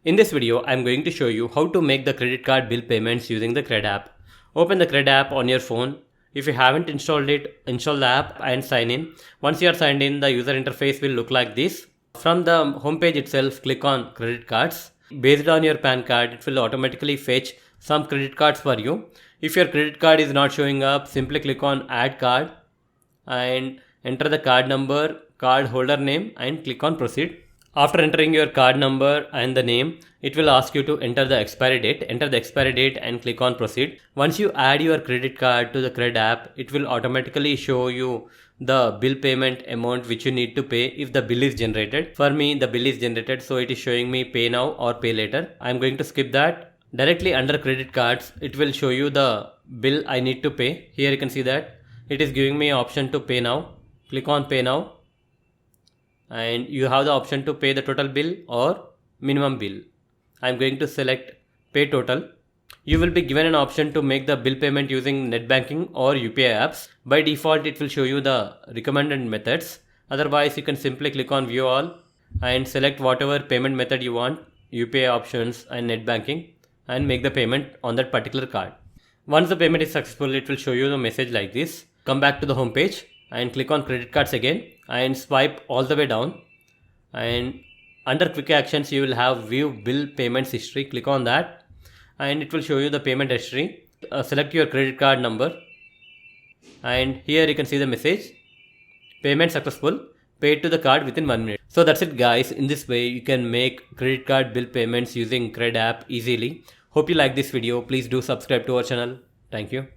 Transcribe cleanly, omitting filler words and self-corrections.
In this video, I am going to show you how to make the credit card bill payments using the CRED app. Open the CRED app on your phone. If you haven't installed it, install the app and sign in. Once you are signed in, the user interface will look like this. From the homepage itself, click on credit cards. Based on your PAN card, it will automatically fetch some credit cards for you. If your credit card is not showing up, simply click on add card and enter the card number, card holder name and click on proceed. After entering your card number and the name, it will ask you to enter the expiry date. Enter the expiry date and click on proceed. Once you add your credit card to the CRED app, it will automatically show you the bill payment amount which you need to pay if the bill is generated. For me, the bill is generated, so it is showing me pay now or pay later. I am going to skip that. Directly under credit cards, it will show you the bill I need to pay. Here you can see that it is giving me an option to pay now. Click on pay now. And you have the option to pay the total bill or minimum bill. I am going to select pay total. You will be given an option to make the bill payment using net banking or UPI apps. By default, it will show you the recommended methods. Otherwise, you can simply click on view all and select whatever payment method you want, UPI options and net banking, and make the payment on that particular card. Once the payment is successful, it will show you the message like this. Come back to the home page and click on credit cards again and swipe all the way down, and under quick actions you will have view bill payments history. Click on that and it will show you the payment history. Select your credit card number and here you can see the message payment successful, paid to the card within 1 minute. So that's it guys. In this way you can make credit card bill payments using CRED app easily. Hope you like this video. Please do subscribe to our channel. Thank you.